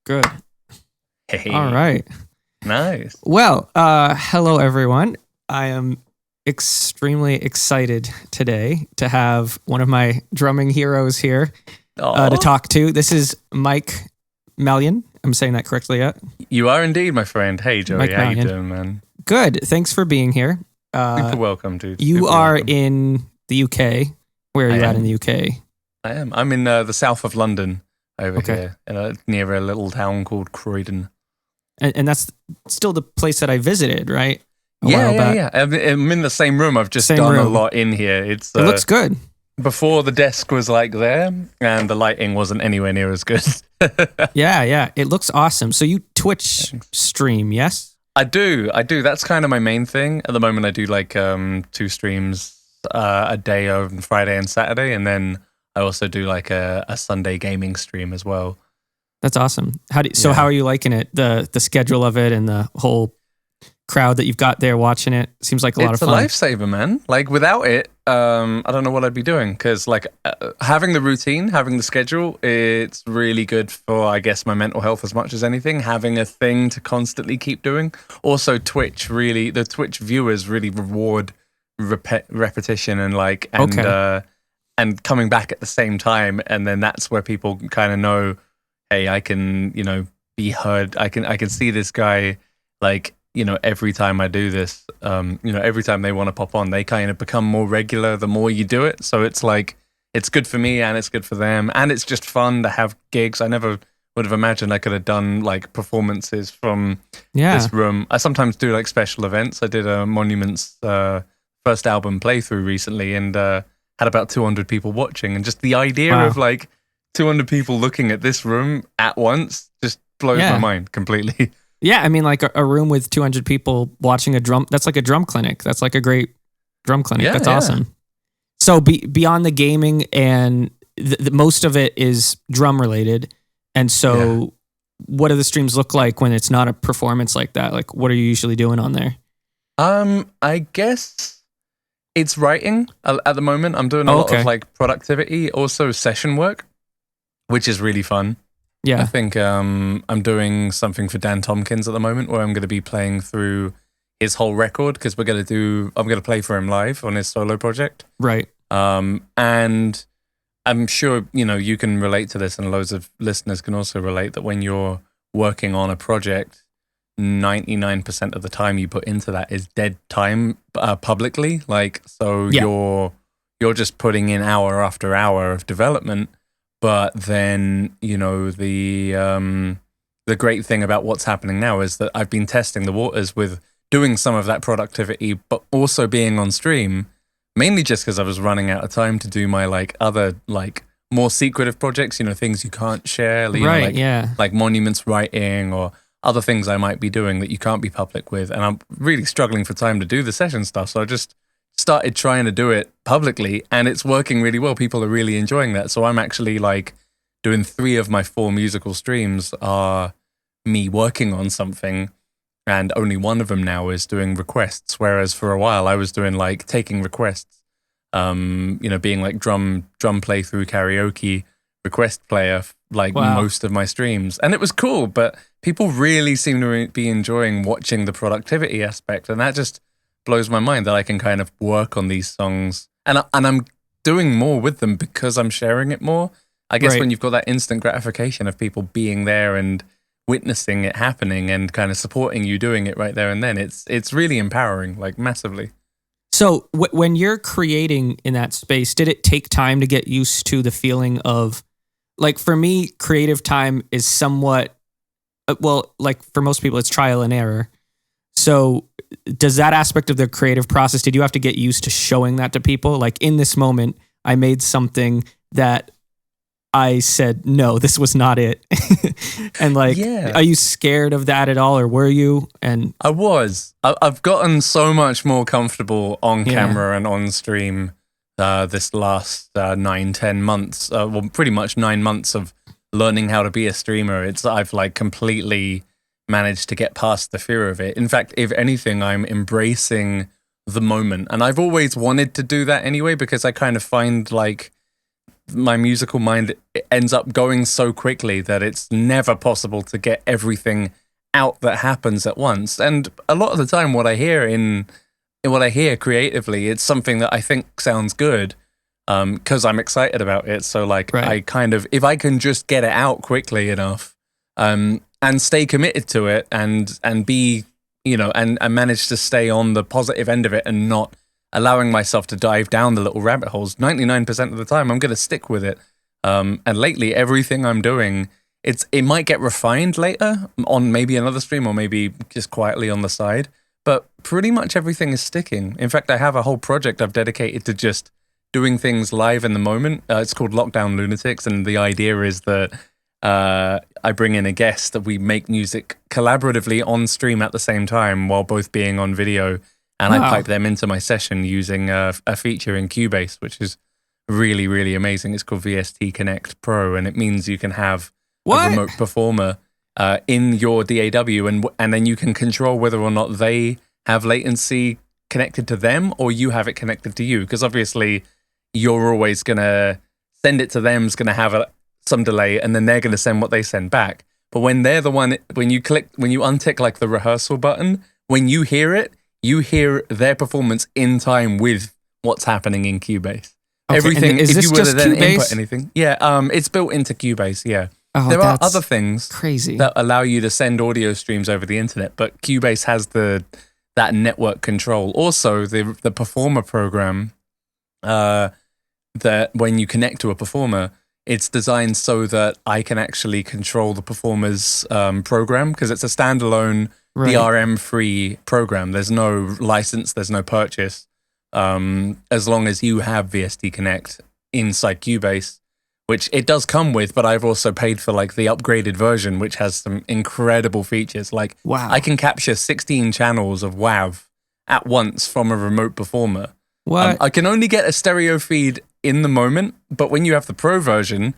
Good. Hey. All right. Nice. Well, hello everyone. I am extremely excited today to have one of my drumming heroes here to talk to. This is Mike Malyan. I'm saying that correctly yet? You are indeed, my friend. Hey, Joey. Mike How Malyan. you doing, man? Good. Thanks for being here. Super welcome, dude. You Super are welcome. in the UK. Where are you at in the UK? I am. I'm in the south of London over Okay. here, near a little town called Croydon. And that's still the place that I visited, right? A while Yeah, back. yeah. I'm in the same room. I've just Same done a room. lot in here. It looks good. Before the desk was like there, and the lighting wasn't anywhere near as good. Yeah. It looks awesome. So you Twitch stream, yes? I do. That's kind of my main thing. At the moment, I do like 2 streams a day on Friday and Saturday, and then I also do like a Sunday gaming stream as well. That's awesome. How are you liking it? The schedule of it and the whole crowd that you've got there watching it seems like a lot of fun. It's a lifesaver, man. Like without it, I don't know what I'd be doing. Because like having the routine, having the schedule, it's really good for, I guess, my mental health as much as anything. Having a thing to constantly keep doing. Also, the Twitch viewers really reward repetition and coming back at the same time. And then that's where people kind of know, hey, I can, be heard. I can see this guy, like, every time I do this, every time they want to pop on, they kind of become more regular the more you do it. So it's like, it's good for me and it's good for them. And it's just fun to have gigs. I never would have imagined I could have done like performances from this room. I sometimes do like special events. I did a Monuments first album playthrough recently and had about 200 people watching. And just the idea of like 200 people looking at this room at once just blows my mind completely. Yeah, I mean, like a room with 200 people watching a drum, that's like a drum clinic. That's like a great drum clinic. Yeah, that's awesome. So beyond the gaming and most of it is drum related. And so what do the streams look like when it's not a performance like that? Like, what are you usually doing on there? I guess it's writing at the moment. I'm doing a lot of like productivity, also session work, which is really fun. Yeah. I think I'm doing something for Dan Tompkins at the moment where I'm going to be playing through his whole record because I'm going to play for him live on his solo project. Right. And I'm sure, you can relate to this and loads of listeners can also relate that when you're working on a project, 99% of the time you put into that is dead time publicly. Like, so you're just putting in hour after hour of development. But then, the great thing about what's happening now is that I've been testing the waters with doing some of that productivity, but also being on stream, mainly just because I was running out of time to do my like other like more secretive projects, things you can't share, like Monuments writing or other things I might be doing that you can't be public with. And I'm really struggling for time to do the session stuff. So I just started trying to do it publicly and it's working really well. People are really enjoying that. So I'm actually like doing 3 of my 4 musical streams are me working on something and only one of them now is doing requests. Whereas for a while I was doing like taking requests, being like drum playthrough karaoke request player, like most of my streams. And it was cool, but people really seem to be enjoying watching the productivity aspect. And that just blows my mind that I can kind of work on these songs and I'm doing more with them because I'm sharing it more. I guess when you've got that instant gratification of people being there and witnessing it happening and kind of supporting you doing it right there and then, it's really empowering, like massively. So when you're creating in that space, did it take time to get used to the feeling of, like for me, creative time is somewhat, like for most people, it's trial and error. So does that aspect of the creative process, did you have to get used to showing that to people? Like in this moment, I made something that I said, no, this was not it. And like, are you scared of that at all or were you? And I was. I've gotten so much more comfortable on camera and on stream this last 9-10 months. Pretty much 9 months of learning how to be a streamer. I've like completely managed to get past the fear of it. In fact, if anything, I'm embracing the moment. And I've always wanted to do that anyway, because I kind of find like my musical mind ends up going so quickly that it's never possible to get everything out that happens at once. And a lot of the time, what I hear creatively, it's something that I think sounds good because I'm excited about it. So like, I kind of, if I can just get it out quickly enough and stay committed to it and be, and manage to stay on the positive end of it and not allowing myself to dive down the little rabbit holes, 99% of the time, I'm going to stick with it. And lately, everything I'm doing, it might get refined later on maybe another stream or maybe just quietly on the side, but pretty much everything is sticking. In fact, I have a whole project I've dedicated to just doing things live in the moment. It's called Lockdown Lunatics, and the idea is that I bring in a guest that we make music collaboratively on stream at the same time while both being on video. And I pipe them into my session using a feature in Cubase, which is really, really amazing. It's called VST Connect Pro, and it means you can have a remote performer in your DAW, and then you can control whether or not they have latency connected to them or you have it connected to you. Because obviously, you're always going to send it to them, is going to have some delay, and then they're going to send what they send back. But when they're the one, when you untick like the rehearsal button, when you hear their performance in time with what's happening in Cubase. Okay, Everything, is if this you were just to then Cubase? input anything. Yeah, it's built into Cubase, yeah. Oh, there are that's other things crazy that allow you to send audio streams over the internet, but Cubase has that network control. Also, the performer program, that when you connect to a performer, it's designed so that I can actually control the performer's program because it's a standalone DRM-free program. There's no license, there's no purchase. As long as you have VST Connect inside Cubase, which it does come with, but I've also paid for like the upgraded version, which has some incredible features. Like, I can capture 16 channels of WAV at once from a remote performer. I can only get a stereo feed in the moment, but when you have the Pro version,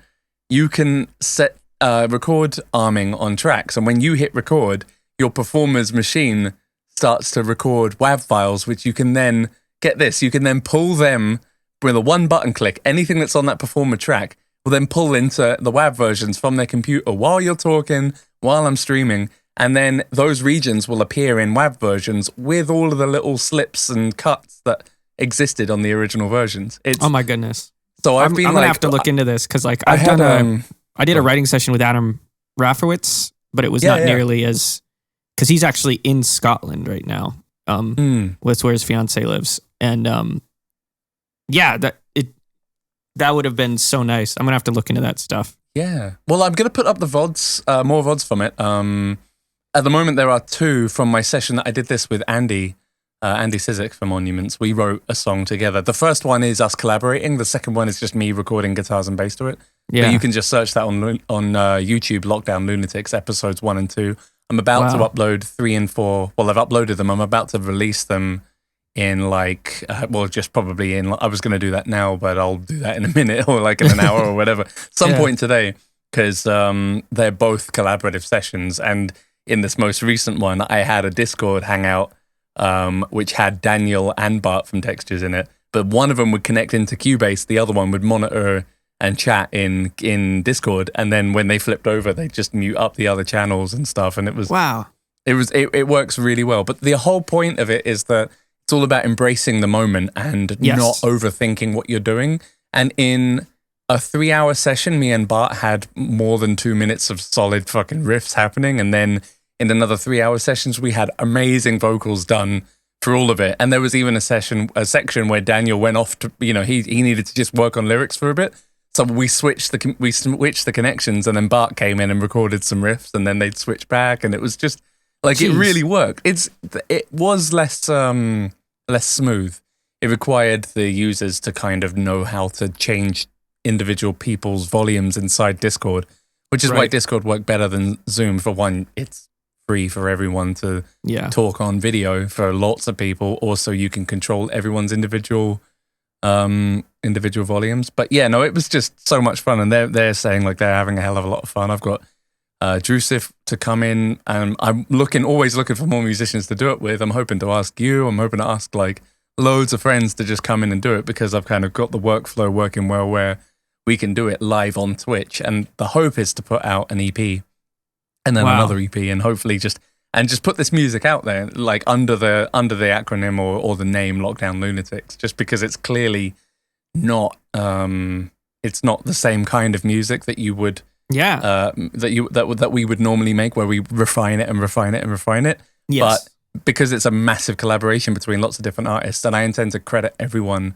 you can set record arming on tracks. And when you hit record, your performer's machine starts to record WAV files, which you can then, get this, you can then pull them with a one button click. Anything that's on that performer track will then pull into the WAV versions from their computer while you're talking, while I'm streaming. And then those regions will appear in WAV versions with all of the little slips and cuts that existed on the original versions. Oh my goodness. So I'm gonna have to look into this because like I did a writing session with Adam Rafowitz, but it was not nearly as, because he's actually in Scotland right now. That's where his fiance lives. And that would have been so nice. I'm gonna have to look into that stuff. Yeah. Well, I'm gonna put up the VODs, more VODs from it. At the moment, there are 2 from my session that I did this with Andy Sizik for Monuments. We wrote a song together. The first one is us collaborating. The second one is just me recording guitars and bass to it. Yeah. But you can just search that on YouTube, Lockdown Lunatics, episodes 1 and 2. I'm about to upload 3 and 4. Well, I've uploaded them. I'm about to release them in like, just probably in, I was going to do that now, but I'll do that in a minute or like in an hour or whatever. Some point today, because they're both collaborative sessions. And in this most recent one, I had a Discord hangout, which had Daniel and Bart from Textures in it. But one of them would connect into Cubase, the other one would monitor and chat in Discord. And then when they flipped over, they just mute up the other channels and stuff. And it was it works really well. But the whole point of it is that it's all about embracing the moment and not overthinking what you're doing. And in a 3-hour session, me and Bart had more than 2 minutes of solid fucking riffs happening. And then in another 3-hour sessions, we had amazing vocals done for all of it. And there was even a section where Daniel went off to, he needed to just work on lyrics for a bit. So we switched the connections, and then Bart came in and recorded some riffs, and then they'd switch back, and it was just like it really worked. It was less smooth. It required the users to kind of know how to change individual people's volumes inside Discord, which is why Discord worked better than Zoom. For one, it's free for everyone to talk on video for lots of people. Also, you can control everyone's individual volumes. But yeah, no, it was just so much fun, and they're saying like they're having a hell of a lot of fun. I've got Drusif to come in, and I'm always looking for more musicians to do it with. I'm hoping to ask you. I'm hoping to ask like loads of friends to just come in and do it, because I've kind of got the workflow working well where we can do it live on Twitch. And the hope is to put out an EP and then Wow. another EP, and hopefully just put this music out there, like under the acronym or the name Lockdown Lunatics, just because it's clearly not it's not the same kind of music that you would that we would normally make, where we refine it and refine it and refine it. Yes. But because it's a massive collaboration between lots of different artists, and I intend to credit everyone,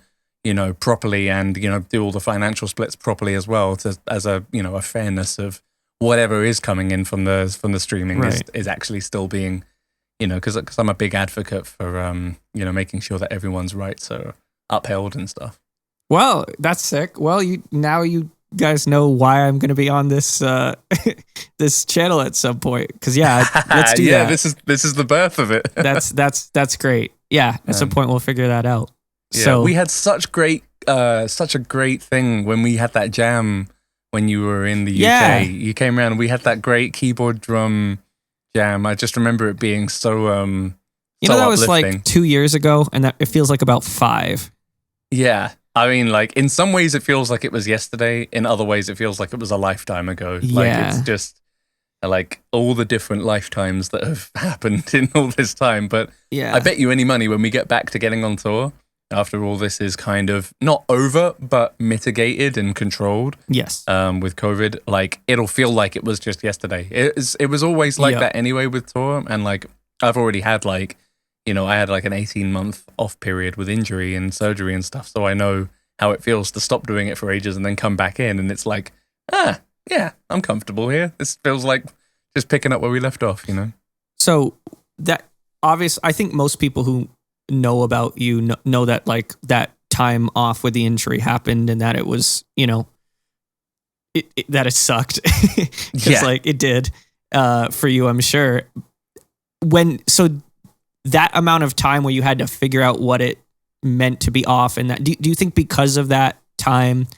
properly, and do all the financial splits properly as well, as a a fairness of whatever is coming in from the streaming Right. is actually still being, because I'm a big advocate for making sure that everyone's rights are upheld and stuff. Well, that's sick. Well, you guys know why I'm going to be on this this channel at some point. Because let's do that. This is the birth of it. That's great. Yeah, at some point we'll figure that out. Yeah, So we had such a great thing when we had that jam when you were in the Yeah. UK. You came around and we had that great keyboard drum jam. I just remember it being so that was uplifting. like 2 years ago, and that it feels like about 5. Yeah. I mean, like, in some ways it feels like it was yesterday. In other ways it feels like it was a lifetime ago. Like, Yeah. it's just like all the different lifetimes that have happened in all this time. But Yeah. I bet you any money when we get back to getting on tour, after all this is kind of not over, but mitigated and controlled Yes. with COVID, like, it'll feel like it was just yesterday. It was always like Yeah. that anyway with tour. And like, I've already had like, I had like an 18-month off period with injury and surgery and stuff. So I know how it feels to stop doing it for ages and then come back in. And it's like, yeah, I'm comfortable here. This feels like just picking up where we left off, So that obvious, I think most people who know about you know that like that time off with the injury happened, and that it was, that it sucked. Because like it did for you, I'm sure. So that amount of time where you had to figure out what it meant to be off, and that, do you think because of that time,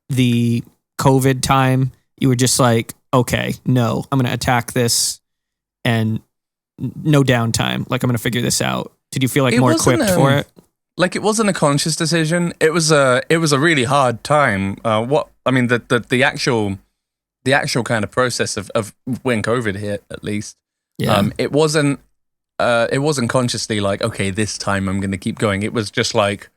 the COVID time, you were just like, okay, no, I'm going to attack this and no downtime. Like, I'm going to figure this out. Did you feel like more equipped for it? Like, it wasn't a conscious decision. It was a really hard time. The actual kind of process of when COVID hit, at least. Yeah. It wasn't consciously like, okay, this time I'm going to keep going. It was just like,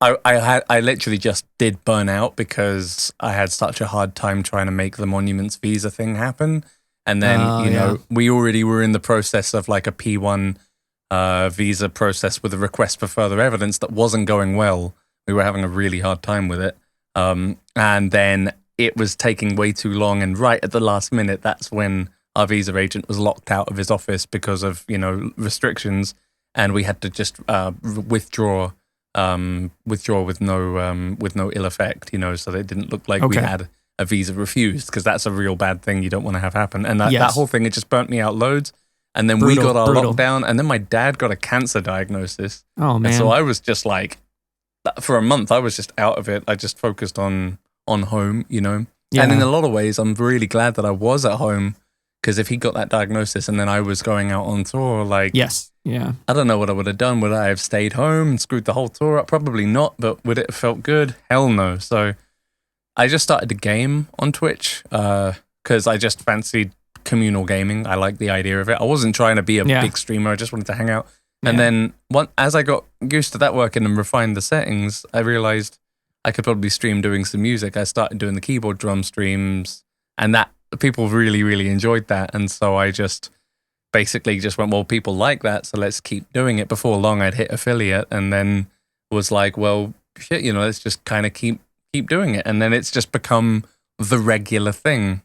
I literally just did burn out because I had such a hard time trying to make the Monuments visa thing happen. And then, we already were in the process of like a P1 visa process with a request for further evidence that wasn't going well. We were having a really hard time with it. And then it was taking way too long. And right at the last minute, that's when our visa agent was locked out of his office because of, restrictions. And we had to just withdraw with no ill effect, so that it didn't look like we had a visa refused, because that's a real bad thing you don't want to have happen. And that whole thing, it just burnt me out loads. And then we got our lockdown, and then my dad got a cancer diagnosis. Oh, man. And so I was just like, for a month, I was just out of it. I just focused on home, Yeah. And in a lot of ways, I'm really glad that I was at home, because if he got that diagnosis and then I was going out on tour, like, yes, yeah, I don't know what I would have done. Would I have stayed home and screwed the whole tour up? Probably not. But would it have felt good? Hell no. So I just started a game on Twitch because I just fancied communal gaming. I like the idea of it. I wasn't trying to be a big streamer. I just wanted to hang out. And then as I got used to that working and refined the settings, I realized I could probably stream doing some music. I started doing the keyboard drum streams, and that people really, really enjoyed that. And so I just basically just went, well, people like that, so let's keep doing it. Before long, I'd hit affiliate, and then was like, well, shit, let's just kind of keep doing it. And then it's just become the regular thing.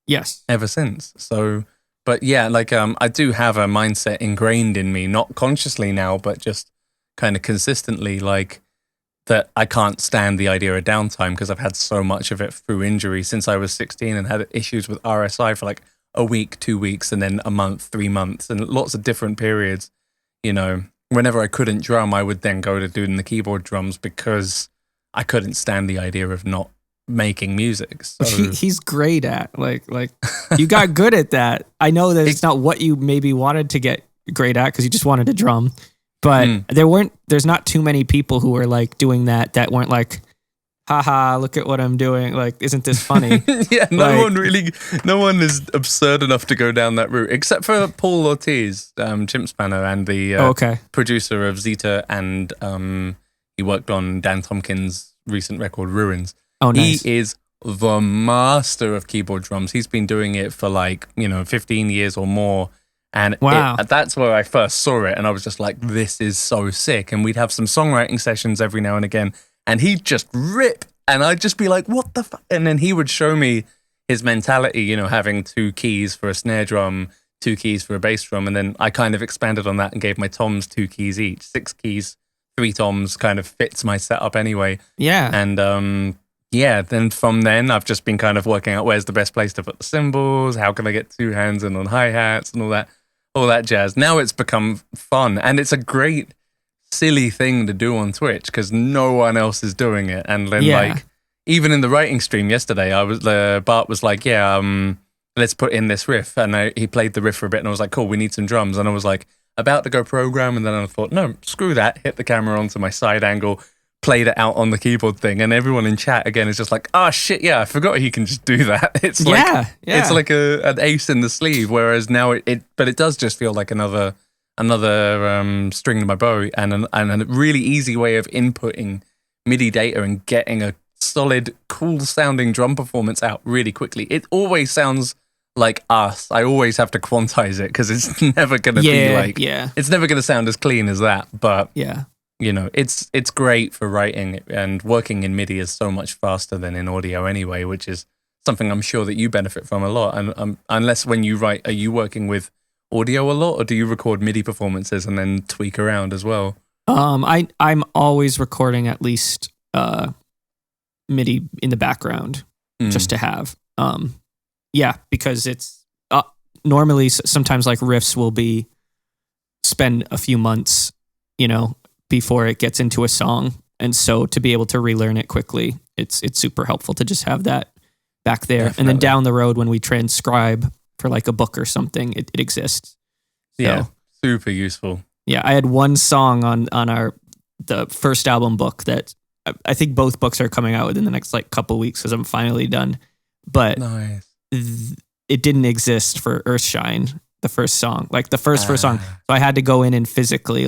Yes. Ever since. So, but yeah, like I do have a mindset ingrained in me, not consciously now, but just kind of consistently, like, that I can't stand the idea of downtime, because I've had so much of it through injury since I was 16, and had issues with RSI for like a week, 2 weeks, and then a month, 3 months, and lots of different periods. Whenever I couldn't drum, I would then go to doing the keyboard drums because I couldn't stand the idea of not making music. So he's great at like you got good at that. I know that it's not what you maybe wanted to get great at, because you just wanted to drum, but there's not too many people who are like doing that weren't like haha, look at what I'm doing. Like, isn't this funny? Yeah, no one is absurd enough to go down that route, except for Paul Ortiz, Chimp Spanner, and the producer of Zeta, and he worked on Dan Tompkins' recent record, Ruins. Oh, nice. He is the master of keyboard drums. He's been doing it for 15 years or more. And wow. That's where I first saw it. And I was just like, this is so sick. And we'd have some songwriting sessions every now and again. And he'd just rip. And I'd just be like, what the fuck? And then he would show me his mentality, having 2 keys for a snare drum, 2 keys for a bass drum. And then I kind of expanded on that and gave my toms 2 keys each. 6 keys, 3 toms kind of fits my setup anyway. Yeah. And then from then I've just been kind of working out where's the best place to put the cymbals, how can I get 2 hands in on hi-hats and all that jazz. Now it's become fun, and it's a great silly thing to do on Twitch because no one else is doing it. And then even in the writing stream yesterday, Bart was like, let's put in this riff, and he played the riff for a bit, and I was like, cool, we need some drums. And I was like about to go program, and then I thought, no, screw that, hit the camera onto my side angle, played it out on the keyboard thing, and everyone in chat again is just like, oh shit, yeah, I forgot he can just do that. It's it's like an ace in the sleeve. Whereas now it does just feel like another string to my bow, and a really easy way of inputting MIDI data and getting a solid, cool sounding drum performance out really quickly. It always sounds like us. I always have to quantize it because it's never going to be like, it's never going to sound as clean as that. But it's great for writing, and working in MIDI is so much faster than in audio anyway, which is something I'm sure that you benefit from a lot. And unless when you write, are you working with audio a lot, or do you record MIDI performances and then tweak around as well? I'm always recording at least MIDI in the background just to have. Because it's normally sometimes like riffs will spend a few months, before it gets into a song. And so to be able to relearn it quickly, it's super helpful to just have that back there. Definitely. And then down the road when we transcribe for like a book or something, it exists. So, super useful. Yeah, I had one song on the first album book that I think both books are coming out within the next couple weeks because I'm finally done. But nice. It didn't exist for Earthshine, the first song, the first song. So I had to go in and physically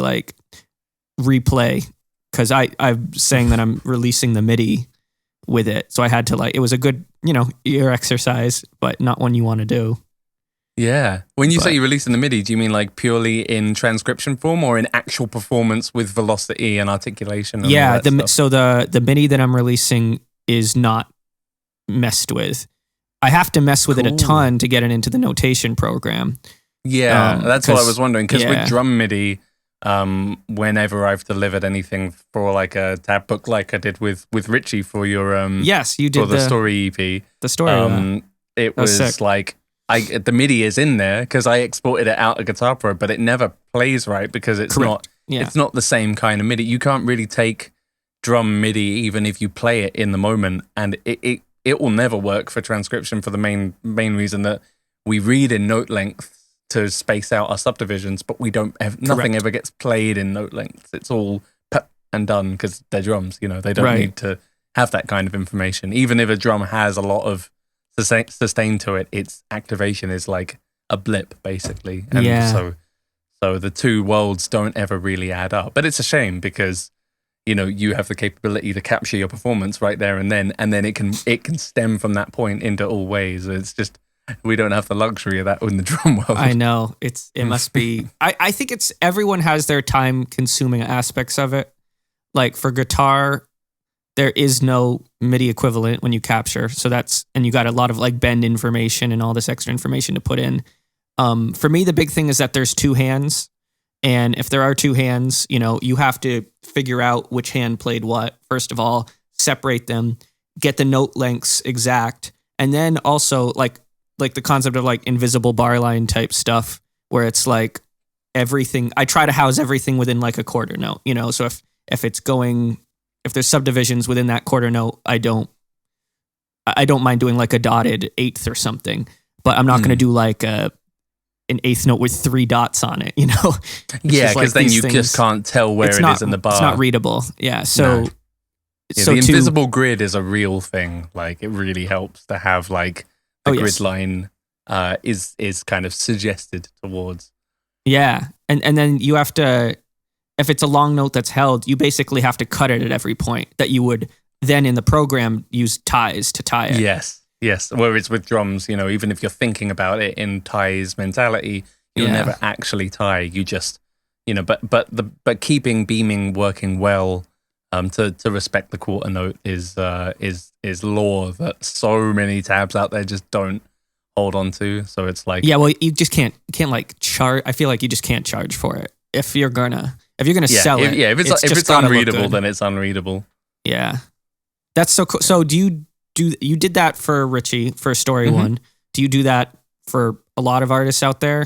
replay because I'm saying that I'm releasing the MIDI with it. So I had to it was a good, ear exercise, but not one you want to do. Yeah. When you say you're releasing the MIDI, do you mean purely in transcription form or in actual performance with velocity and articulation? And so the MIDI that I'm releasing is not messed with. I have to mess with it a ton to get it into the notation program. Yeah, that's what I was wondering. Because with drum MIDI, whenever I've delivered anything for a tab book, like I did with Richie for your yes, you did for the story EP. The story, it was the MIDI is in there because I exported it out of Guitar Pro, but it never plays right because it's Correct. It's not the same kind of MIDI. You can't really take drum MIDI even if you play it in the moment, and it will never work for transcription for the main reason that we read in note length to space out our subdivisions, but we don't have nothing ever gets played in note length. It's all pep and done because they're drums. They don't need to have that kind of information. Even if a drum has a lot of sustain to it, its activation is like a blip basically. And so the two worlds don't ever really add up. But it's a shame because you have the capability to capture your performance right there and then it can stem from that point into all ways. It's just we don't have the luxury of that in the drum world. I know. It must be I think it's everyone has their time consuming aspects of it. Like for guitar, there is no MIDI equivalent when you capture. So and you got a lot of bend information and all this extra information to put in. For me, the big thing is that there's 2 hands. And if there are 2 hands, you have to figure out which hand played what. First of all, separate them, get the note lengths exact. And then also like the concept of invisible bar line type stuff where it's everything, I try to house everything within a quarter note, so if it's going, if there's subdivisions within that quarter note, I don't mind doing a dotted eighth or something, but I'm not going to do an eighth note with 3 dots on it, Yeah, because then you just can't tell where it is in the bar. It's not readable. Yeah. So Yeah, so the to, invisible grid is a real thing. Like, it really helps to have like the grid yes. line is kind of suggested towards. Yeah. And then you have to, if it's a long note that's held, you basically have to cut it at every point that you would then in the program use ties to tie it. Yes. Whereas with drums, even if you're thinking about it in ties mentality, you'll never actually tie. You just, but keeping beaming working well, to respect the quarter note is law that so many tabs out there just don't hold on to. So it's like, yeah, well, you can't like charge. I feel like you just can't charge for it if you're gonna sell it. Yeah, if it's unreadable, then it's unreadable. Yeah, that's so cool. So you did that for Richie for Story One? Do you do that for a lot of artists out there?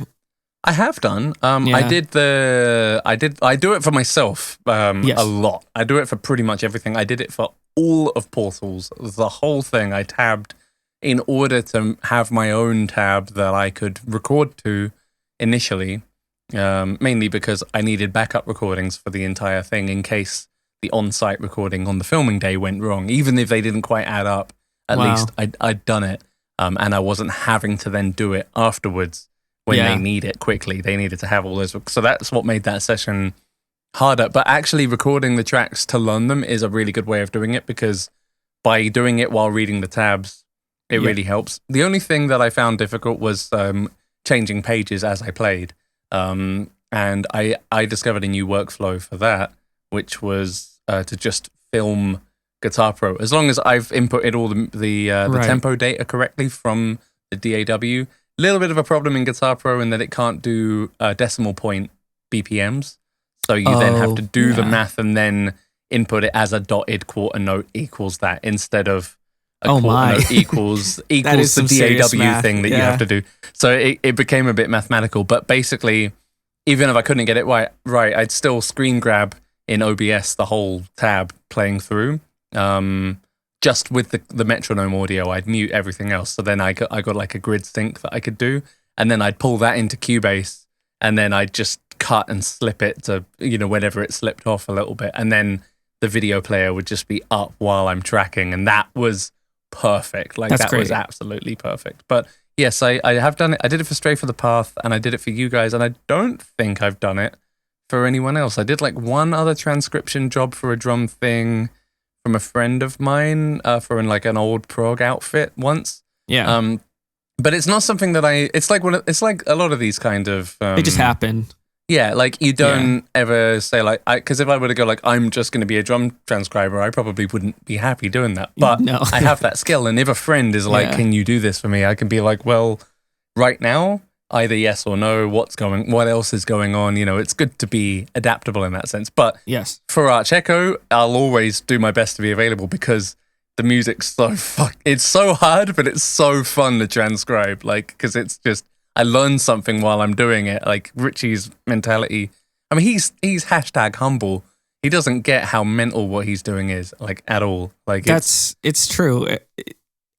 I have done. I do it for myself a lot. I do it for pretty much everything. I did it for all of Portals, the whole thing. I tabbed in order to have my own tab that I could record to initially, mainly because I needed backup recordings for the entire thing in case the on-site recording on the filming day went wrong. Even if they didn't quite add up, at least I'd done it, and I wasn't having to then do it afterwards when they need it quickly. They needed to have all those. So that's what made that session harder. But actually recording the tracks to learn them is a really good way of doing it, because by doing it while reading the tabs, it really helps. The only thing that I found difficult was changing pages as I played. And I discovered a new workflow for that, which was to just film Guitar Pro. As long as I've inputted all the tempo data correctly from the DAW. A little bit of a problem in Guitar Pro in that it can't do decimal point BPMs. So you then have to do the math and then input it as a dotted quarter note equals that, instead of a quarter note equals the DAW thing that you have to do. So it became a bit mathematical. But basically, even if I couldn't get it right, I'd still screen grab in OBS the whole tab playing through. Just with the metronome audio, I'd mute everything else. So then I got like a grid sync that I could do. And then I'd pull that into Cubase, and then I'd just cut and slip it to, whenever it slipped off a little bit. And then the video player would just be up while I'm tracking. And that was perfect. Like, that was absolutely perfect. But yes, I have done it. I did it for Stray for the Path, and I did it for you guys. And I don't think I've done it for anyone else. I did like one other transcription job for a drum thing from a friend of mine for an old prog outfit once. Yeah. But it's not something that it's like a lot of these kind of they just happen. Yeah, like you don't ever say like, because if I were to go like, I'm just going to be a drum transcriber, I probably wouldn't be happy doing that. But I have that skill, and if a friend is like, can you do this for me? I can be like, well, right now, either yes or no, what else is going on? It's good to be adaptable in that sense. But for Arch Echo, I'll always do my best to be available, because the music's it's so hard, but it's so fun to transcribe. Like, because it's just, I learn something while I'm doing it. Like Richie's mentality. I mean, he's #humble. He doesn't get how mental what he's doing is, like, at all. Like, it's true.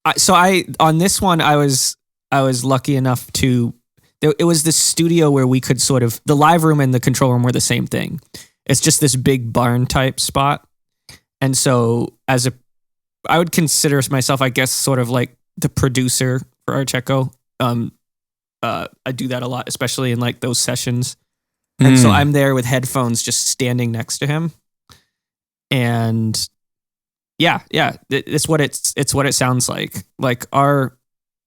On this one, I was lucky enough to. It was the studio where we could sort of, the live room and the control room were the same thing. It's just this big barn type spot. And so I would consider myself, I guess, sort of like the producer for Arch Echo. I do that a lot, especially in like those sessions. And so I'm there with headphones just standing next to him. And it's what it sounds like. Like, our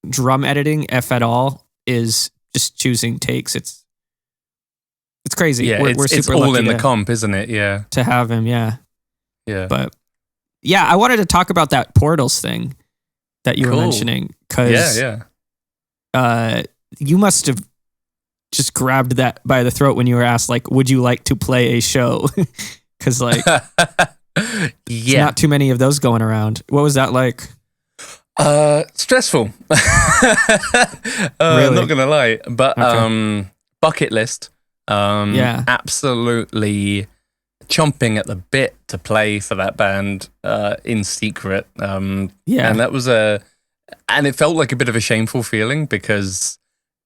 drum editing, if at all, is just choosing takes. It's crazy. Yeah, we're super it's all lucky in the comp, isn't it? Yeah. To have him, yeah. But I wanted to talk about that Portals thing that you were mentioning, because you must have just grabbed that by the throat when you were asked, like, would you like to play a show? Because like, there's not too many of those going around. What was that like? Stressful. Really? I'm not gonna lie, but bucket list. Absolutely chomping at the bit to play for that band in secret. And that was and it felt like a bit of a shameful feeling, because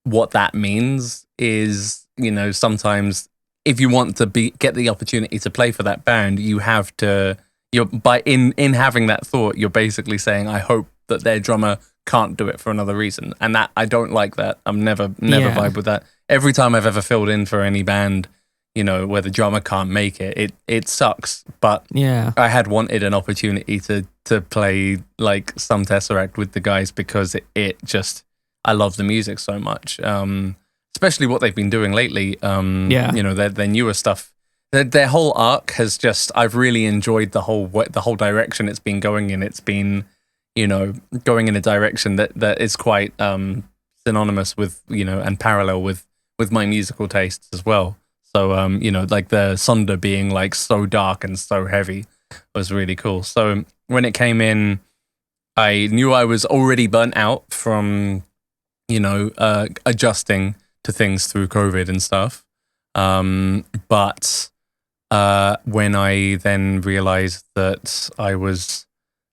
what that means is, sometimes if you want to get the opportunity to play for that band, you have to you're by in having that thought, you're basically saying, I hope that their drummer can't do it for another reason. And that I don't like that. I'm never vibe with that. Every time I've ever filled in for any band, you know, where the drummer can't make it, it sucks. But Yeah. I had wanted an opportunity to play like some Tesseract with the guys because it just, I love the music so much. Especially what they've been doing lately. You know, their newer stuff. Their whole arc has just, I've really enjoyed the whole direction it's been going in. It's been, you know, going in a direction that is quite synonymous with, you know, and parallel with my musical tastes as well. So, you know, like the Sonder being like so dark and so heavy was really cool. So when it came in, I knew I was already burnt out from, you know, adjusting to things through COVID and stuff. But when I then realized that I was,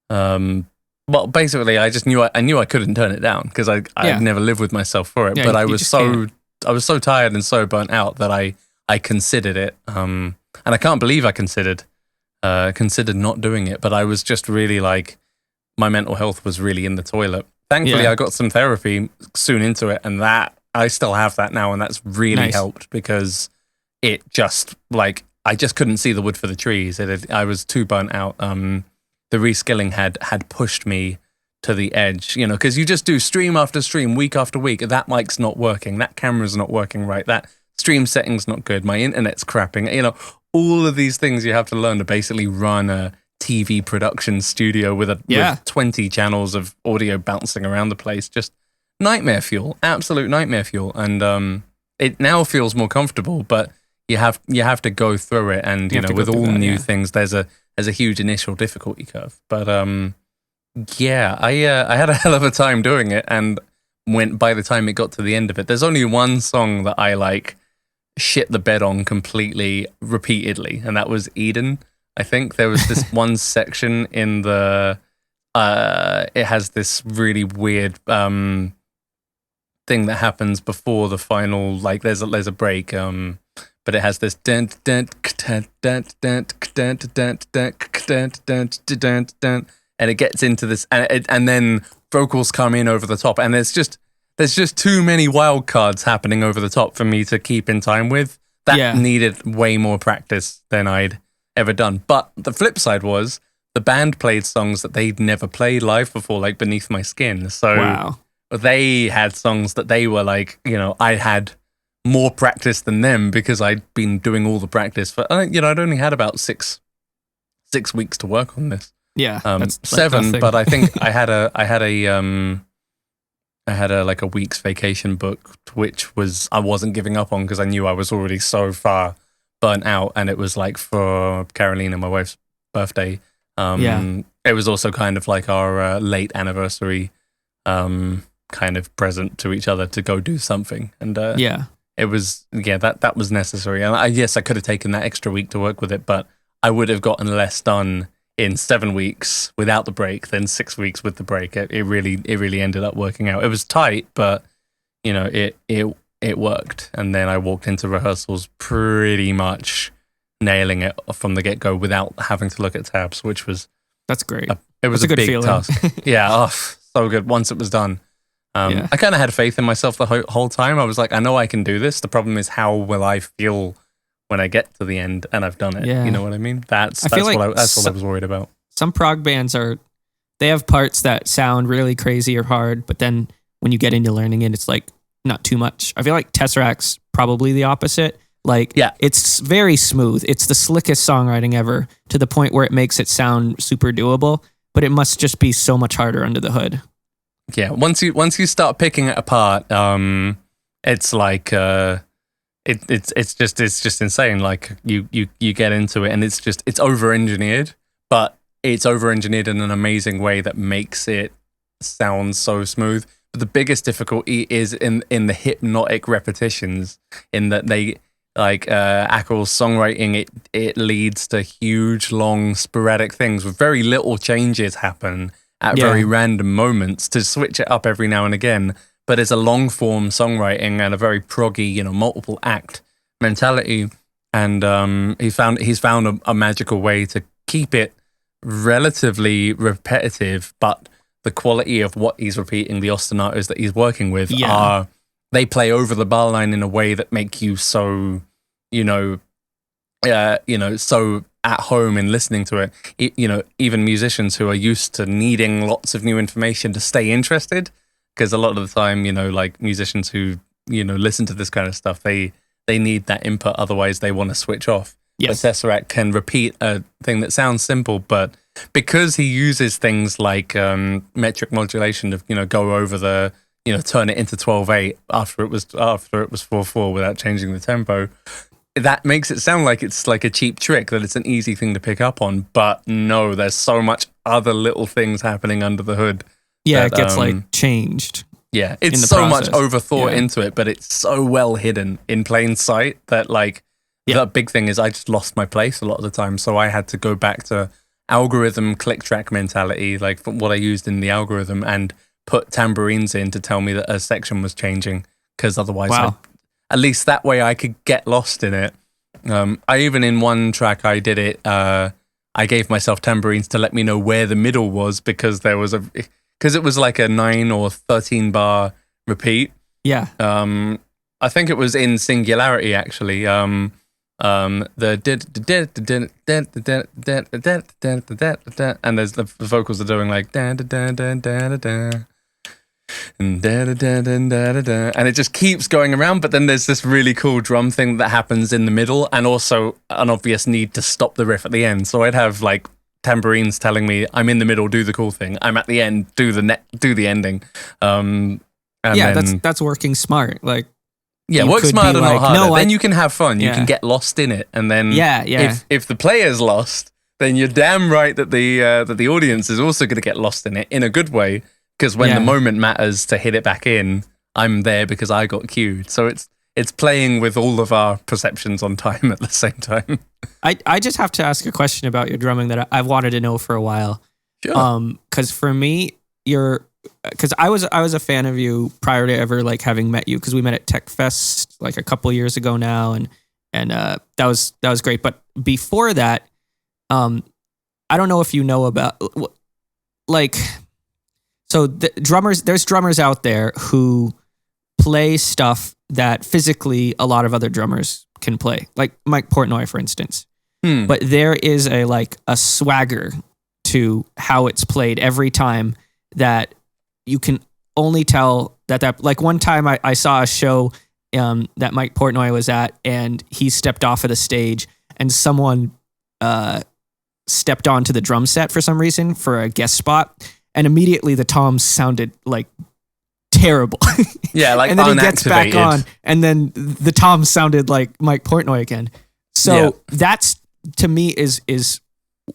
well, basically, I just knew I couldn't turn it down because I'd never lived with myself for it. Yeah, but you I was so tired and so burnt out that I considered it. And I can't believe I considered not doing it. But I was just really like, my mental health was really in the toilet. Thankfully, I got some therapy soon into it, and that I still have that now, and that's really helped because it just like I just couldn't see the wood for the trees. I was too burnt out. The reskilling had pushed me to the edge, you know, because you just do stream after stream, week after week. That mic's not working. That camera's not working right. That stream setting's not good. My internet's crapping. You know, all of these things you have to learn to basically run a TV production studio with 20 channels of audio bouncing around the place. Just nightmare fuel, absolute nightmare fuel. And it now feels more comfortable, but you have to go through it. And you know, with all new things, there's a huge initial difficulty curve. But I had a hell of a time doing it. And by the time it got to the end of it, there's only one song that I like shit the bed on completely repeatedly, and that was Eden. I think there was this one section in the it has this really weird thing that happens before the final, like there's a break, but it has this dent dent dent dent dent dent dent dent dent dent, and it gets into this, and then vocals come in over the top, and there's just too many wild cards happening over the top for me to keep in time with. That needed way more practice than I'd ever done. But the flip side was the band played songs that they'd never played live before, like Beneath My Skin. So they had songs that they were like, you know, I had more practice than them because I'd been doing all the practice for, you know, I'd only had about six weeks to work on this. Yeah, that's 7, but I think I had a like a week's vacation booked, which was I wasn't giving up on because I knew I was already so far burnt out, and it was like for Carolina, my wife's birthday. It was also kind of like our late anniversary kind of present to each other to go do something, and it was that was necessary. And I could have taken that extra week to work with it, but I would have gotten less done in 7 weeks without the break than 6 weeks with the break. It really ended up working out. It was tight, but you know, it worked. And then I walked into rehearsals pretty much nailing it from the get-go without having to look at tabs, which was that's great. It was a good big feeling. task. Yeah, so good once it was done. I kind of had faith in myself the whole time. I was like, I know I can do this. The problem is, how will I feel when I get to the end and I've done it? You know what I mean? That's what I was worried about. Some prog bands they have parts that sound really crazy or hard, but then when you get into learning it, it's like not too much. I feel like Tesseract's probably the opposite. Like, it's very smooth. It's the slickest songwriting ever, to the point where it makes it sound super doable, but it must just be so much harder under the hood. Yeah, once you start picking it apart, it's like it's just insane. Like you get into it, and it's over-engineered, but it's over-engineered in an amazing way that makes it sound so smooth. But the biggest difficulty is in the hypnotic repetitions, in that they like Ackle's songwriting. It leads to huge, long, sporadic things with very little changes happen at very random moments to switch it up every now and again. But it's a long form songwriting and a very proggy, you know, multiple act mentality. And he's found a magical way to keep it relatively repetitive, but the quality of what he's repeating, the ostinatos that he's working with they play over the bar line in a way that make you so, so at home in listening to it. Even musicians who are used to needing lots of new information to stay interested, because a lot of the time, like musicians who, listen to this kind of stuff, they need that input, otherwise they want to switch off. Yes. But Tesseract can repeat a thing that sounds simple, but because he uses things like metric modulation to, go over the, turn it into 12/8 after it was 4/4 without changing the tempo, that makes it sound like it's like a cheap trick, that it's an easy thing to pick up on. But no, there's so much other little things happening under the hood. Yeah, it gets changed. Yeah, it's so much overthought into it, but it's so well hidden in plain sight that the big thing is I just lost my place a lot of the time. So I had to go back to algorithm click track mentality, like from what I used in the algorithm, and put tambourines in to tell me that a section was changing, because otherwise, at least that way I could get lost in it. I even in one track I did it, I gave myself tambourines to let me know where the middle was, because it was like a 9 or 13 bar repeat. Yeah. I think it was in singularity actually. And there's the vocals are doing like da da da da da da and da da da da da, and it just keeps going around. But then there's this really cool drum thing that happens in the middle, and also an obvious need to stop the riff at the end. So I'd have like tambourines telling me, I'm in the middle, do the cool thing. I'm at the end, do the ending. That's working smart. Like. Yeah, work smarter, not harder. Then you can have fun. You can get lost in it, and then if the player's lost, then you're damn right that the audience is also going to get lost in it in a good way. Because when the moment matters to hit it back in, I'm there because I got cued. So it's playing with all of our perceptions on time at the same time. I just have to ask a question about your drumming that I've wanted to know for a while. Sure. Because for me, because I was a fan of you prior to ever like having met you, because we met at Tech Fest like a couple years ago now, and that was great. But before that, I don't know if you know about there's drummers out there who play stuff that physically a lot of other drummers can play, like Mike Portnoy, for instance. But there is a swagger to how it's played every time that you can only tell that like one time I saw a show that Mike Portnoy was at, and he stepped off of the stage, and someone stepped onto the drum set for some reason for a guest spot, and immediately the toms sounded like terrible. Yeah, like and then unactivated. He gets back on, and then the toms sounded like Mike Portnoy again. So that's, to me, is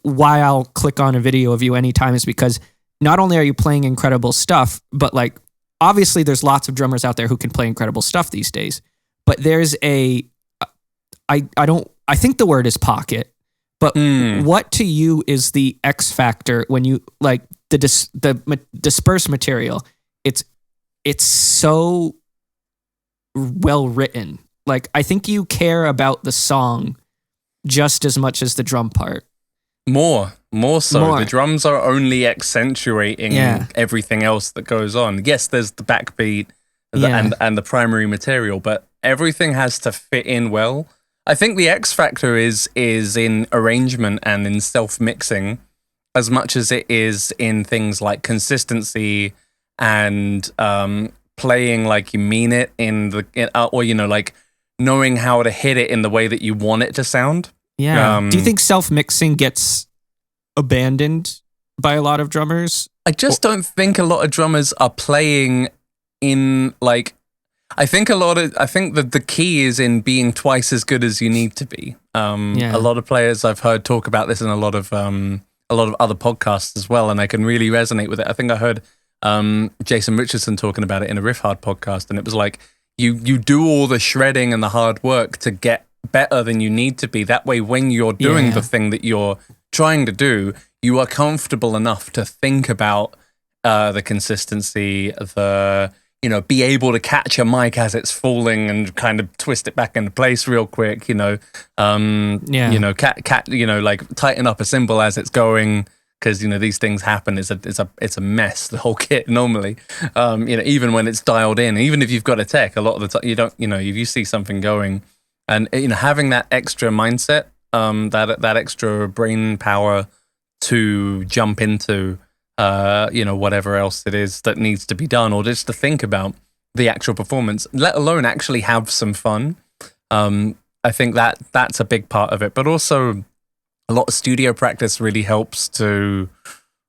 why I'll click on a video of you anytime, is because not only are you playing incredible stuff, but like obviously there's lots of drummers out there who can play incredible stuff these days. But there's I think the word is pocket. But what to you is the X factor when you like the dispersed material? It's so well written. Like I think you care about the song just as much as the drum part. More so. The drums are only accentuating everything else that goes on. Yes, there's the backbeat and the primary material, but everything has to fit in well. I think the X factor is in arrangement and in self-mixing as much as it is in things like consistency and playing like you mean it or like knowing how to hit it in the way that you want it to sound. Yeah. Do you think self-mixing gets abandoned by a lot of drummers? I just don't think a lot of drummers are playing in like. I think that the key is in being twice as good as you need to be. A lot of players I've heard talk about this in a lot of other podcasts as well, and I can really resonate with it. I think I heard Jason Richardson talking about it in a Riff Hard podcast, and it was like you do all the shredding and the hard work to get better than you need to be. That way, when you're doing the thing that you're trying to do, you are comfortable enough to think about the consistency, be able to catch a mic as it's falling and kind of twist it back into place real quick, like tighten up a cymbal as it's going, because these things happen. It's a mess, the whole kit normally. Even when it's dialed in, even if you've got a tech, a lot of the time you don't. If you see something going, and having that extra mindset, that extra brain power to jump into, whatever else it is that needs to be done, or just to think about the actual performance, let alone actually have some fun. I think that's a big part of it, but also a lot of studio practice really helps to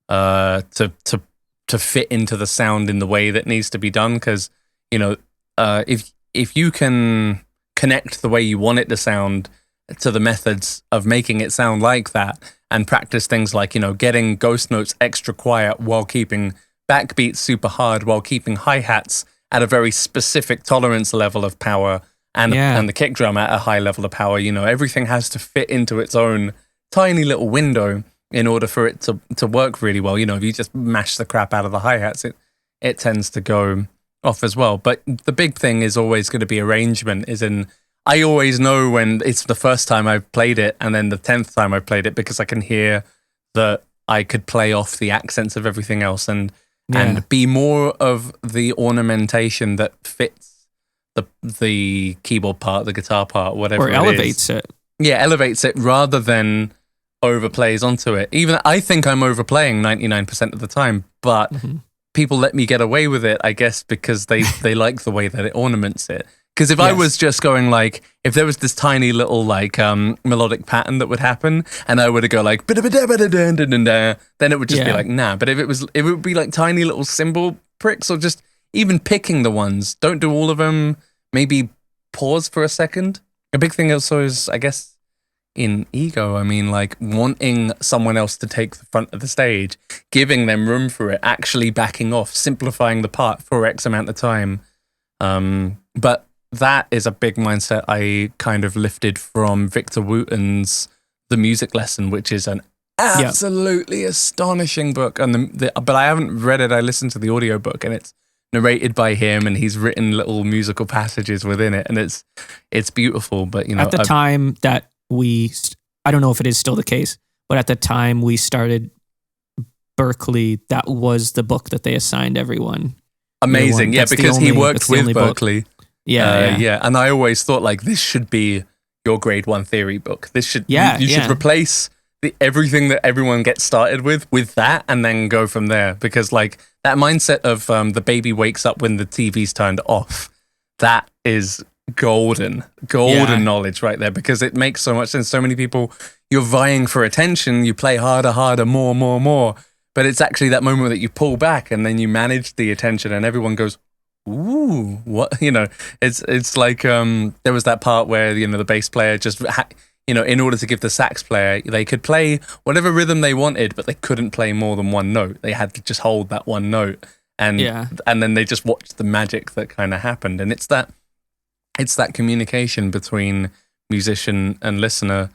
fit into the sound in the way that needs to be done. Because if you can connect the way you want it to sound to the methods of making it sound like that, and practice things like getting ghost notes extra quiet while keeping backbeats super hard, while keeping hi-hats at a very specific tolerance level of power, and the kick drum at a high level of power. Everything has to fit into its own tiny little window in order for it to work really well. If you just mash the crap out of the hi-hats, it tends to go off as well. But the big thing is always going to be arrangement. I always know when it's the first time I've played it and then the 10th time I've played it, because I can hear that I could play off the accents of everything else and be more of the ornamentation that fits the keyboard part, the guitar part, whatever it is. Or elevates it. Yeah, elevates it rather than overplays onto it. Even I think I'm overplaying 99% of the time, but people let me get away with it, I guess, because they like the way that it ornaments it. Because if I was just going like, if there was this tiny little like melodic pattern that would happen, and I were to go like, then it would just be like, nah. But if it would be like tiny little cymbal pricks, or just even picking the ones. Don't do all of them. Maybe pause for a second. A big thing also is, I guess, in ego, I mean, like wanting someone else to take the front of the stage, giving them room for it, actually backing off, simplifying the part for X amount of time. But that is a big mindset I kind of lifted from Victor Wooten's The Music Lesson, which is an absolutely astonishing book. And but I haven't read it. I listened to the audiobook, and it's narrated by him, and he's written little musical passages within it, and it's beautiful. But at the time that I don't know if it is still the case, but at the time we started Berkeley, that was the book that they assigned everyone. Amazing, because he worked with Berkeley. Yeah. And I always thought like this should be your grade 1 theory book. This should you should replace everything that everyone gets started with that, and then go from there. Because like that mindset of the baby wakes up when the TV's turned off, that is golden knowledge right there, because it makes so much sense. So many people, you're vying for attention, you play harder, more, but it's actually that moment that you pull back and then you manage the attention, and everyone goes, ooh, what? It's like there was that part where the bass player just in order to give the sax player, they could play whatever rhythm they wanted, but they couldn't play more than one note. They had to just hold that one note, and then they just watched the magic that kind of happened. And it's that communication between musician and listener,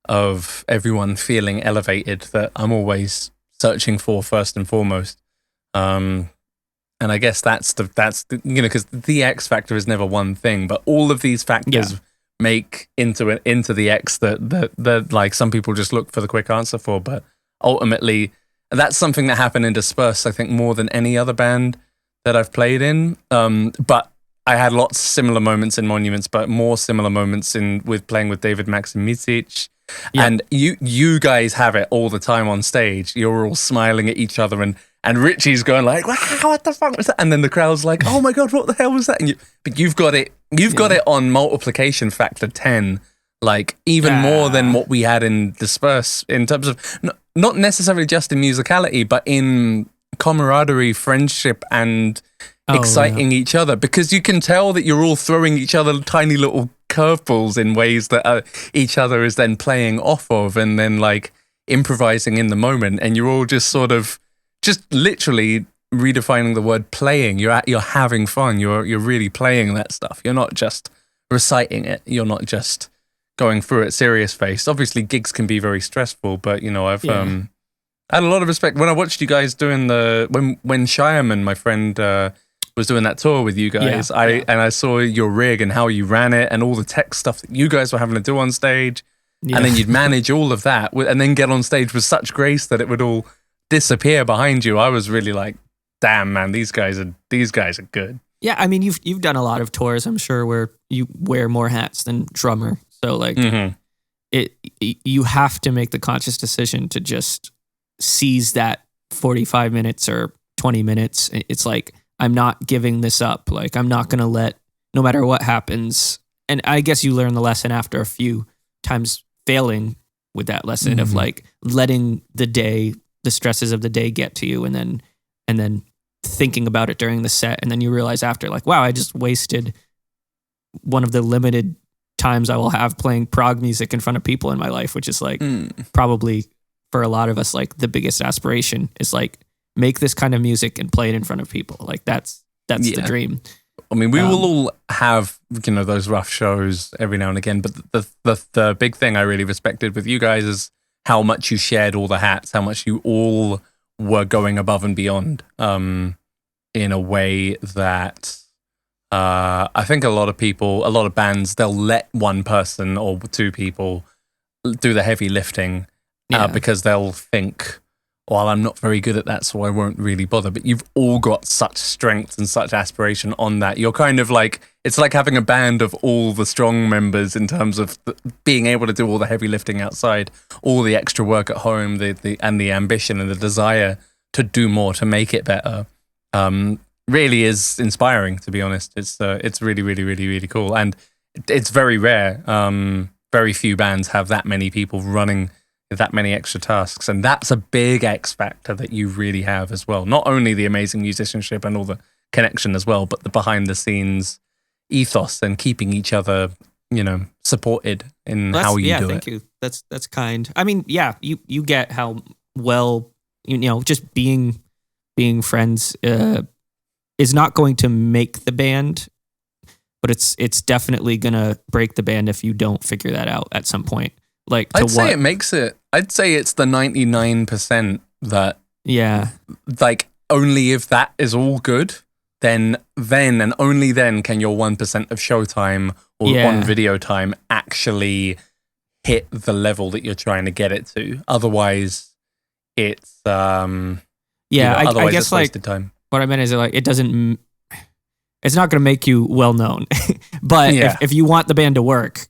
of everyone feeling elevated, that I'm always searching for first and foremost. And I guess that's the because the X factor is never one thing, but all of these factors make into the X that like some people just look for the quick answer for. But ultimately, that's something that happened in Disperse, I think, more than any other band that I've played in. But I had lots of similar moments in Monuments, but more similar moments with playing with David Maximicic. Yep. And you guys have it all the time on stage. You're all smiling at each other, and Richie's going like, wow, what the fuck was that? And then the crowd's like, oh my God, what the hell was that? But you've got it on multiplication factor 10, like even more than what we had in Disperse, in terms of not necessarily just in musicality, but in camaraderie, friendship, and exciting each other, because you can tell that you're all throwing each other tiny little curveballs in ways that each other is then playing off of, and then like improvising in the moment, and you're all just sort of just literally redefining the word playing. You're having fun. You're really playing that stuff. You're not just reciting it. You're not just going through it serious faced. Obviously, gigs can be very stressful, but I've had a lot of respect when I watched you guys doing when Shireman, my friend, was doing that tour with you guys. And I saw your rig and how you ran it and all the tech stuff that you guys were having to do on stage. Yeah. And then you'd manage all of that and then get on stage with such grace that it would all disappear behind you, I was really like, damn, man, these guys are good. Yeah, I mean, you've done a lot of tours, I'm sure, where you wear more hats than drummer. So like, you have to make the conscious decision to just seize that 45 minutes or 20 minutes. It's like, I'm not giving this up. Like, I'm not going to let, no matter what happens. And I guess you learn the lesson after a few times failing with that lesson of like letting the stresses of the day get to you, and then thinking about it during the set. And then you realize after, like, wow, I just wasted one of the limited times I will have playing prog music in front of people in my life, which is like probably for a lot of us, like the biggest aspiration is like, make this kind of music and play it in front of people. Like that's the dream. I mean, we will all have, those rough shows every now and again, but the big thing I really respected with you guys is how much you shared all the hats, how much you all were going above and beyond in a way that I think a lot of bands, they'll let one person or two people do the heavy lifting because they'll think, well, I'm not very good at that, so I won't really bother. But you've all got such strength and such aspiration on that. You're kind of like, it's like having a band of all the strong members in terms of being able to do all the heavy lifting outside, all the extra work at home, and the ambition and the desire to do more, to make it better. Really is inspiring, to be honest. It's really, really, really, really cool. And it's very rare. Very few bands have that many people running that many extra tasks, and that's a big X factor that you really have as well. Not only the amazing musicianship and all the connection as well, but the behind the scenes ethos and keeping each other, supported in how you do it. Thank you. That's kind. I mean, yeah, you get how well, just being friends is not going to make the band, but it's definitely gonna break the band if you don't figure that out at some point. Like, I'd say it makes it. I'd say it's the 99% that. Yeah. Like, only if that is all good, then and only then can your 1% of showtime or on video time actually hit the level that you're trying to get it to. Otherwise, it's I guess like time. What I meant is like, it's not going to make you well known, but if you want the band to work,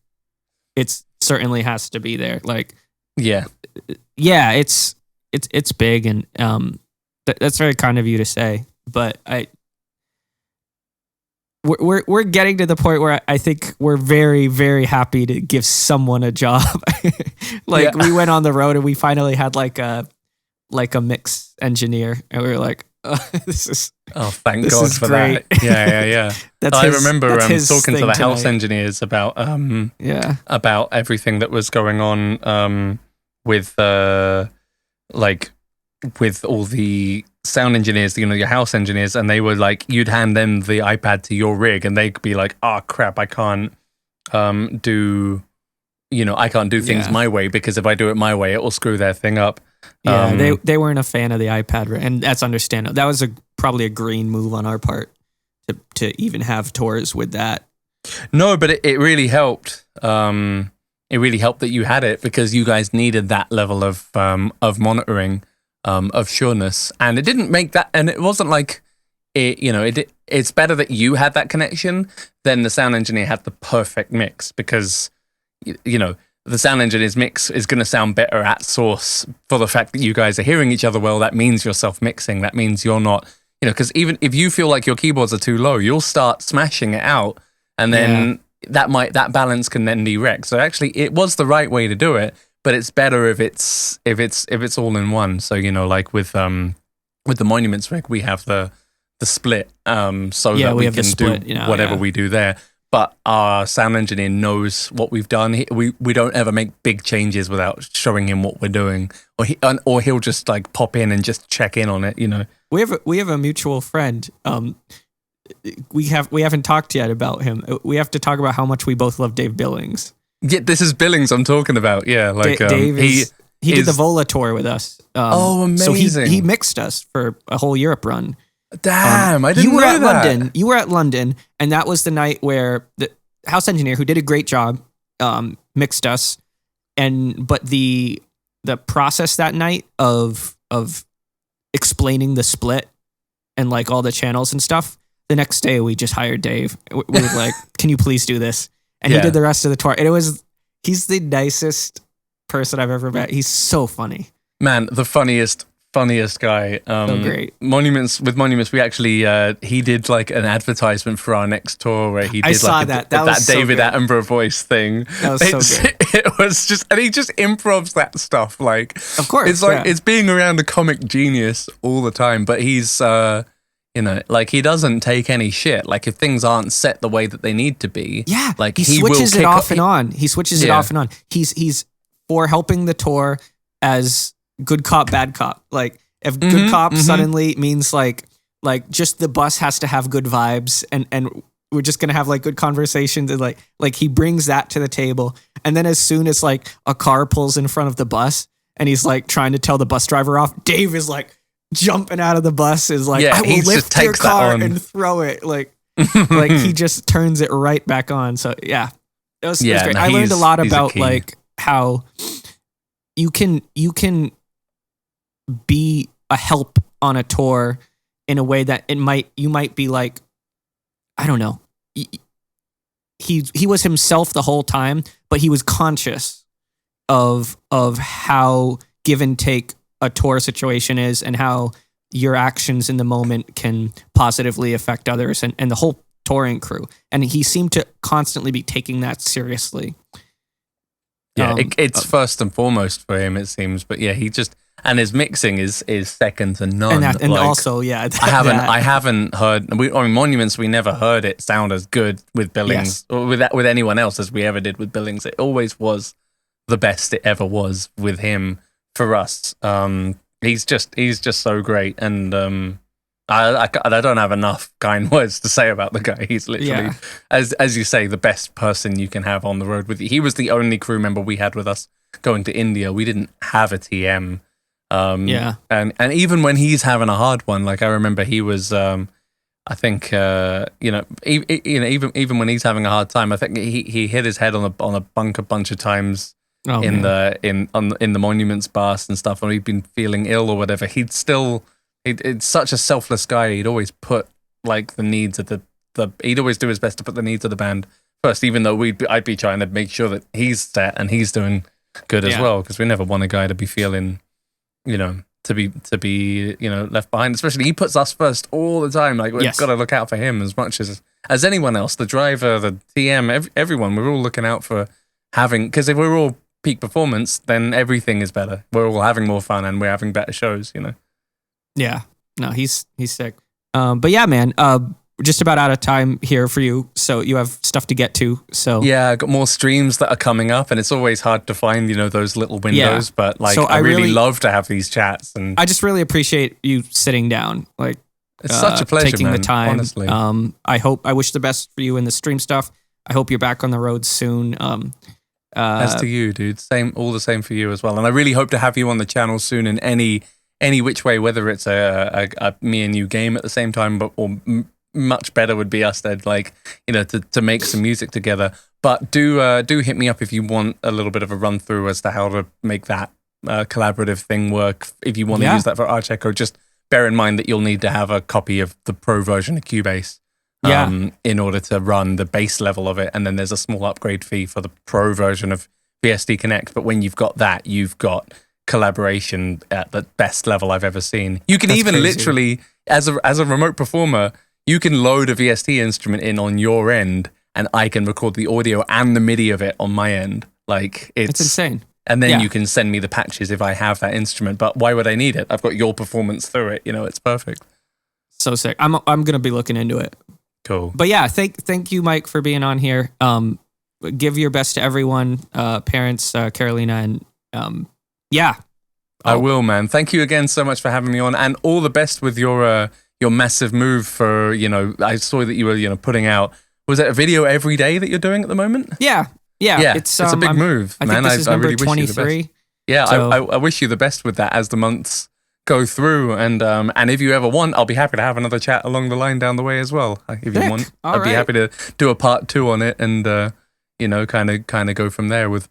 it's certainly has to be there. Like, it's big, and that's very kind of you to say. But we're getting to the point where I think we're very, very happy to give someone a job. We went on the road and we finally had like a mix engineer, and we were like, this is thank God for great. that. Yeah. I remember talking to the house engineers about about everything that was going on with all the sound engineers, your house engineers, and they were like, you'd hand them the iPad to your rig and they'd be like, oh crap, I can't do things my way, because if I do it my way, it will screw their thing up. Yeah, they weren't a fan of the iPad, and that's understandable. That was probably a green move on our part to even have tours with that. No, but it really helped. It really helped that you had it, because you guys needed that level of monitoring, of sureness, and it didn't make that. And it wasn't like it's better that you had that connection than the sound engineer had the perfect mix, because the sound engineer's mix is going to sound better at source for the fact that you guys are hearing each other well. That means you're self-mixing. That means you're not, because even if you feel like your keyboards are too low, you'll start smashing it out, and then that balance can then be wrecked. So actually, it was the right way to do it, but it's better if it's all in one. So like with the Monuments rig, we have the split, so that we can split, do whatever we do there. But our sound engineer knows what we've done. We don't ever make big changes without showing him what we're doing, or he'll just like pop in and just check in on it. We have a mutual friend. We haven't talked yet about him. We have to talk about how much we both love Dave Billings. Yeah, this is Billings I'm talking about. Yeah, like Dave he did the Vola tour with us. Amazing! So he mixed us for a whole Europe run. Damn, I didn't know that. You were at London, and that was the night where the house engineer, who did a great job, mixed us. But the process that night of explaining the split and like all the channels and stuff. The next day we just hired Dave. We were like, can you please do this? And he did the rest of the tour. And he's the nicest person I've ever met. He's so funny. Man, the funniest guy. So great. Monuments, we actually, he did like an advertisement for our next tour where he did that David Attenborough voice thing. That was so good. It was just, and he just improvs that stuff. Like, of course, it's like, it's being around a comic genius all the time, but he's, like he doesn't take any shit. Like if things aren't set the way that they need to be. Yeah. Like he switches it off and on. He switches it off and on. He's for helping the tour as good cop, bad cop. Like if good cop suddenly means like just the bus has to have good vibes and we're just gonna have like good conversations and like he brings that to the table. And then as soon as like a car pulls in front of the bus and he's like trying to tell the bus driver off, Dave is like jumping out of the bus, is like, I will lift your car and throw it. Like like he just turns it right back on. So yeah, it was great. I learned a lot about like how you can be a help on a tour in a way that you might be like, I don't know. He was himself the whole time, but he was conscious of how give and take a tour situation is and how your actions in the moment can positively affect others and the whole touring crew. And he seemed to constantly be taking that seriously. Yeah, it's first and foremost for him, it seems. But yeah, and his mixing is second to none. And like, also, yeah, I haven't heard. Monuments, we never heard it sound as good with Billings or with anyone else as we ever did with Billings. It always was the best it ever was with him for us. He's just so great, and I don't have enough kind words to say about the guy. He's literally, as you say, the best person you can have on the road with you. He was the only crew member we had with us going to India. We didn't have a TM. And even when he's having a hard one, like I remember he was, I think, even when he's having a hard time, I think he hit his head on a bunk a bunch of times in the Monuments bars and stuff, and he'd been feeling ill or whatever. It's such a selfless guy. He'd always put like the needs of he'd always do his best to put the needs of the band first, even though I'd be trying to make sure that he's set and he's doing good as well, because we never want a guy to be feeling, to be left behind. Especially he puts us first all the time. Like we've got to look out for him as much as anyone else. The driver, the TM, everyone. We're all looking out for because if we're all peak performance, then everything is better. We're all having more fun and we're having better shows. Yeah. No, he's sick. But yeah, man. We're just about out of time here for you, so you have stuff to get to. So yeah, I got more streams that are coming up, and it's always hard to find, those little windows. But like, so I really love to have these chats, and I just really appreciate you sitting down. Like, it's such a pleasure, taking man, the time. Honestly, I wish the best for you in the stream stuff. I hope you're back on the road soon. As to you, dude. All the same for you as well. And I really hope to have you on the channel soon in any which way, whether it's a me and you game at the same time, or much better would be us then, like, to make some music together. But do hit me up if you want a little bit of a run through as to how to make that collaborative thing work. If you want to use that for Archeco, just bear in mind that you'll need to have a copy of the pro version of Cubase in order to run the base level of it. And then there's a small upgrade fee for the pro version of VST Connect. But when you've got that, you've got collaboration at the best level I've ever seen. You can literally, as a remote performer, you can load a VST instrument in on your end, and I can record the audio and the MIDI of it on my end. Like it's insane. And then you can send me the patches if I have that instrument. But why would I need it? I've got your performance through it. It's perfect. So sick. I'm gonna be looking into it. Cool. But yeah, thank you, Mike, for being on here. Give your best to everyone, parents, Carolina, and I will, man. Thank you again so much for having me on, and all the best with your massive move for, I saw that you were, putting out, was it a video every day that you're doing at the moment? Yeah. It's a big move, man. I think this is number really 23. Wish you the best. Yeah, so. I wish you the best with that as the months go through, and if you ever want, I'll be happy to have another chat along the line down the way as well. If you want, I'd be happy to do a part 2 on it, and kind of go from there with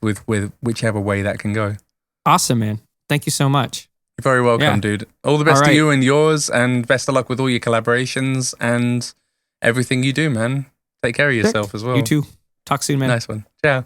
whichever way that can go. Awesome, man. Thank you so much. You're very welcome, Yeah. dude. All the best All to right. you and yours, and best of luck with all your collaborations and everything you do, man. Take care of yourself as well. You too. Talk soon, man. Nice one. Ciao.